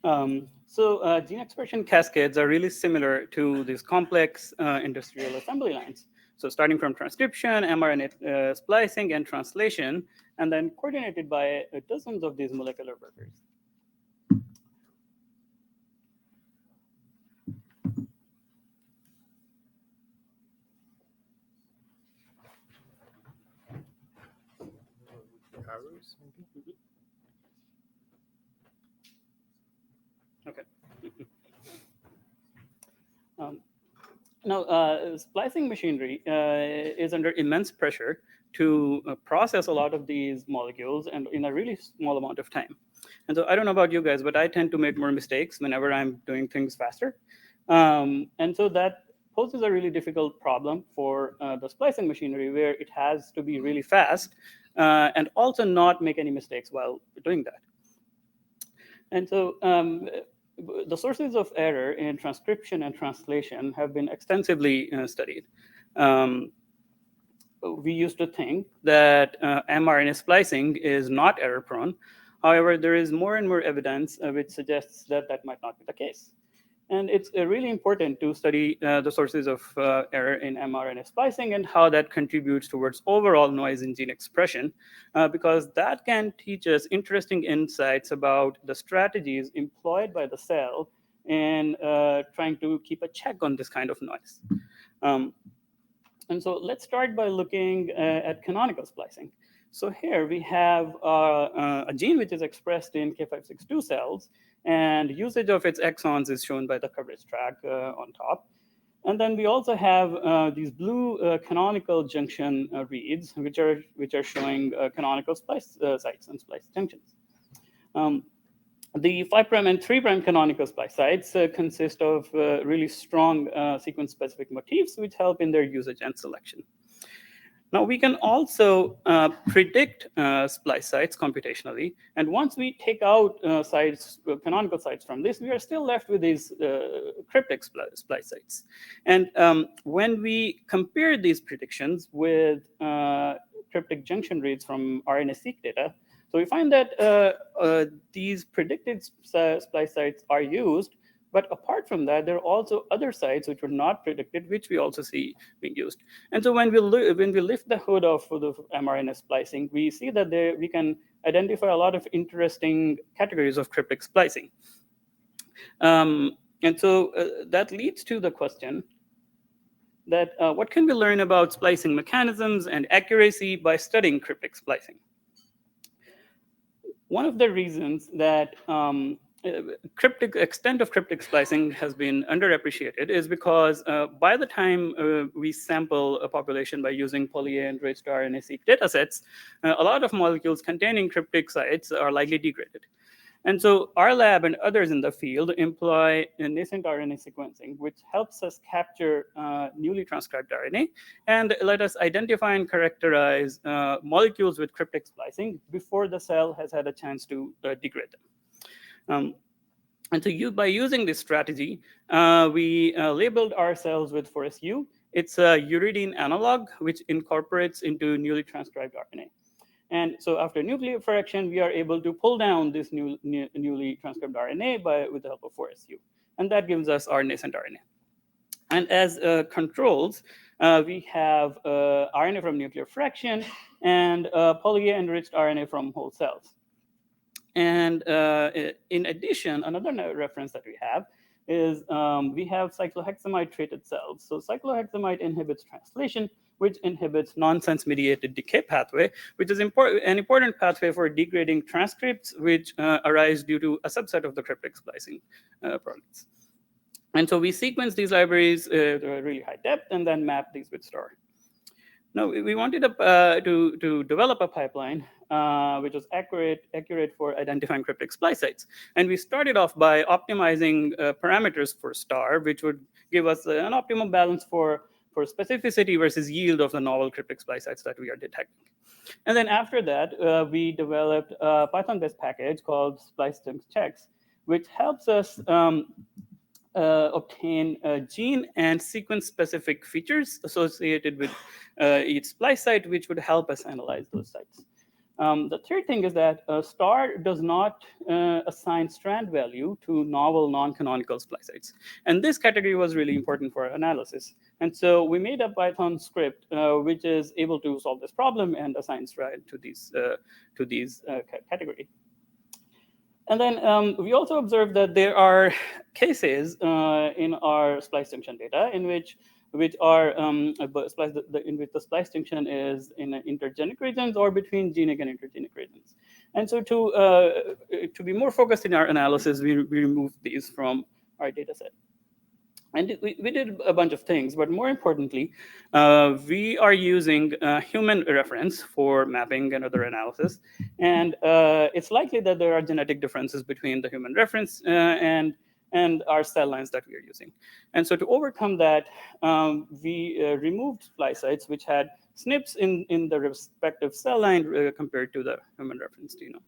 Gene expression cascades are really similar to these complex industrial assembly lines. So starting from transcription, mRNA splicing, and translation, and then coordinated by dozens of these molecular workers. Arrows, maybe? Okay. Now, splicing machinery is under immense pressure to process a lot of these molecules and in a really small amount of time. And so I don't know about you guys, but I tend to make more mistakes whenever I'm doing things faster. And so that poses a really difficult problem for the splicing machinery, where it has to be really fast and also not make any mistakes while doing that. And so the sources of error in transcription and translation have been extensively studied. We used to think that mRNA splicing is not error prone. However, there is more and more evidence which suggests that that might not be the case. And it's really important to study the sources of error in mRNA splicing and how that contributes towards overall noise in gene expression, because that can teach us interesting insights about the strategies employed by the cell in trying to keep a check on this kind of noise. And so let's start by looking at canonical splicing. So here we have a gene which is expressed in K562 cells, and usage of its exons is shown by the coverage track on top. And then we also have these blue canonical junction reads, which are showing canonical splice sites and splice junctions. The 5' and 3' canonical splice sites consist of really strong sequence-specific motifs, which help in their usage and selection. Now, we can also predict splice sites computationally. And once we take out canonical sites from this, we are still left with these cryptic splice sites. And when we compare these predictions with cryptic junction reads from RNA-seq data, so we find that these predicted splice sites are used. But apart from that, there are also other sites which were not predicted, which we also see being used. And so when we lift the hood of the mRNA splicing, we see that we can identify a lot of interesting categories of cryptic splicing. And so that leads to the question that what can we learn about splicing mechanisms and accuracy by studying cryptic splicing? One of the reasons that extent of cryptic splicing has been underappreciated is because by the time we sample a population by using poly-A-enriched RNA-seq datasets, a lot of molecules containing cryptic sites are likely degraded. And so our lab and others in the field employ nascent RNA sequencing, which helps us capture newly transcribed RNA and let us identify and characterize molecules with cryptic splicing before the cell has had a chance to degrade them. And so by using this strategy, we labeled our cells with 4SU. It's a uridine analog, which incorporates into newly transcribed RNA. And so after nucleophorexation, we are able to pull down this newly transcribed RNA with the help of 4SU. And that gives us our nascent RNA. And as controls, we have RNA from nucleophorexation and poly-A-enriched RNA from whole cells. And in addition, another reference that we have is we have cyclohexamide-treated cells. So cyclohexamide inhibits translation, which inhibits nonsense-mediated decay pathway, which is an important pathway for degrading transcripts, which arise due to a subset of the cryptic splicing products. And so we sequence these libraries to a really high depth and then map these with STAR. Now, we wanted to develop a pipeline which was accurate for identifying cryptic splice sites. And we started off by optimizing parameters for STAR, which would give us an optimal balance for specificity versus yield of the novel cryptic splice sites that we are detecting. And then after that, we developed a Python-based package called splice checks, which helps us obtain gene and sequence-specific features associated with each splice site, which would help us analyze those sites. The third thing is that STAR does not assign strand value to novel non-canonical splice sites. And this category was really important for analysis. And so we made a Python script which is able to solve this problem and assign strand to these category. And then we also observed that there are cases in our splice junction data in which are in which the splice junction is in intergenic regions or between genic and intergenic regions. And so to be more focused in our analysis, we removed these from our data set. And we did a bunch of things, but more importantly, we are using human reference for mapping and other analysis. And it's likely that there are genetic differences between the human reference and our cell lines that we are using. And so to overcome that, we removed splice sites which had SNPs in the respective cell line compared to the human reference genome.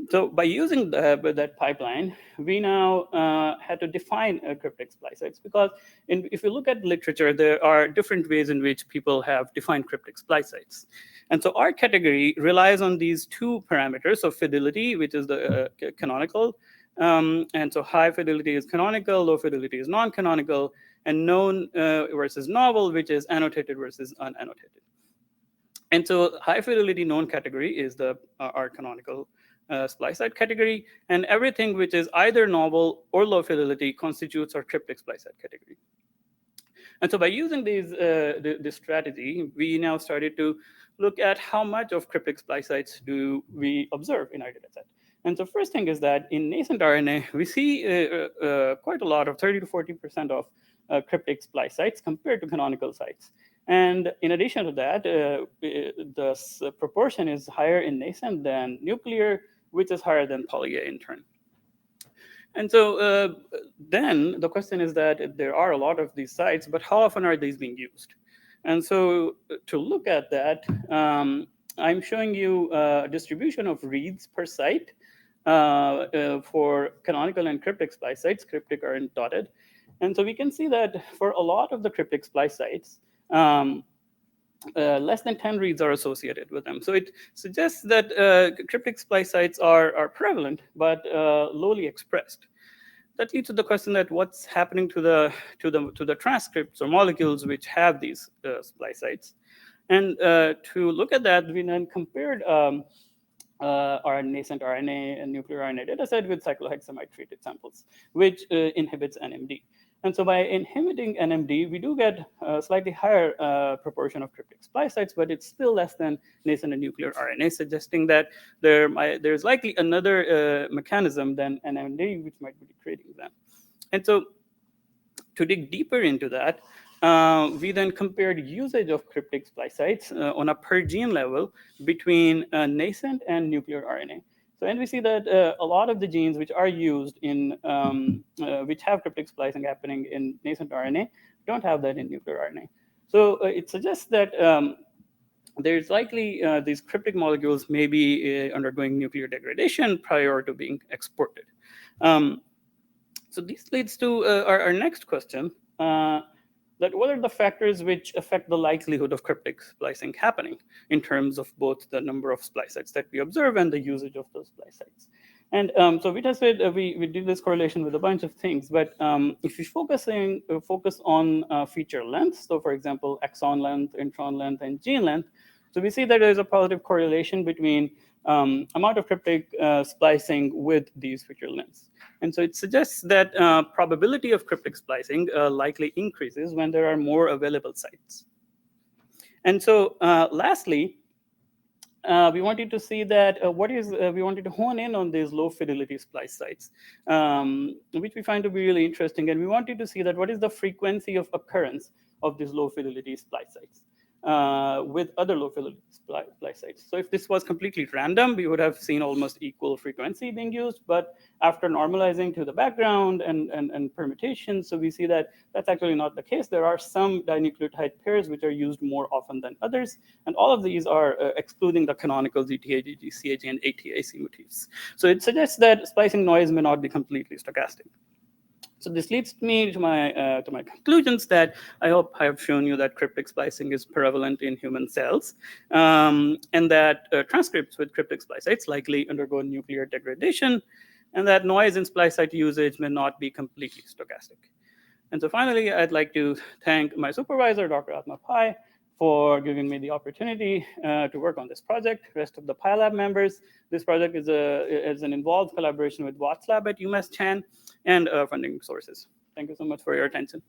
So by using that pipeline, we now had to define cryptic splice sites because if you look at literature, there are different ways in which people have defined cryptic splice sites. And so our category relies on these two parameters of fidelity, which is the canonical. And so high fidelity is canonical, low fidelity is non-canonical, and known versus novel, which is annotated versus unannotated. And so high fidelity known category is our canonical splice site category, and everything which is either novel or low fidelity constitutes our cryptic splice site category. And so by using this strategy, we now started to look at how much of cryptic splice sites do we observe in our data set. And so first thing is that in nascent RNA, we see quite a lot of 30 to 40% of cryptic splice sites compared to canonical sites. And in addition to that, the proportion is higher in nascent than nuclear, which is higher than poly-A in turn. And so then the question is that there are a lot of these sites, but how often are these being used? And so to look at that, I'm showing you a distribution of reads per site for canonical and cryptic splice sites. Cryptic are dotted. And so we can see that for a lot of the cryptic splice sites, less than 10 reads are associated with them. So it suggests that cryptic splice sites are prevalent, but lowly expressed. That leads to the question that what's happening to the transcripts or molecules which have these splice sites. And to look at that, we then compared our nascent RNA and nuclear RNA dataset with cyclohexamide treated samples, which inhibits NMD. And so by inhibiting NMD, we do get a slightly higher proportion of cryptic splice sites, but it's still less than nascent and nuclear RNA, suggesting that there's likely another mechanism than NMD which might be creating them. And so to dig deeper into that, we then compared usage of cryptic splice sites on a per gene level between nascent and nuclear RNA. So, and we see that a lot of the genes which are used in, which have cryptic splicing happening in nascent RNA don't have that in nuclear RNA. So it suggests that there's likely these cryptic molecules may be undergoing nuclear degradation prior to being exported. So this leads to our next question. That what are the factors which affect the likelihood of cryptic splicing happening in terms of both the number of splice sites that we observe and the usage of those splice sites? And so we tested, we did this correlation with a bunch of things, but if you focus on feature length, so for example, exon length, intron length, and gene length, so we see that there's a positive correlation between amount of cryptic splicing with these feature lengths. And so it suggests that probability of cryptic splicing likely increases when there are more available sites. And so lastly, we wanted to see that we wanted to hone in on these low fidelity splice sites, which we find to be really interesting. And we wanted to see that what is the frequency of occurrence of these low fidelity splice sites with other low fidelity splice sites. So if this was completely random, we would have seen almost equal frequency being used. But after normalizing to the background and permutations, so we see that that's actually not the case. There are some dinucleotide pairs which are used more often than others. And all of these are excluding the canonical GTA, GG, CAG, and ATAC motifs. So it suggests that splicing noise may not be completely stochastic. So this leads me to my conclusions that I hope I have shown you that cryptic splicing is prevalent in human cells, and that transcripts with cryptic splice sites likely undergo nuclear degradation, and that noise in splice site usage may not be completely stochastic. And so finally, I'd like to thank my supervisor, Dr. Atma Pai, for giving me the opportunity to work on this project. Rest of the PyLab members, this project is an involved collaboration with Watts Lab at UMass Chan and funding sources. Thank you so much for your attention.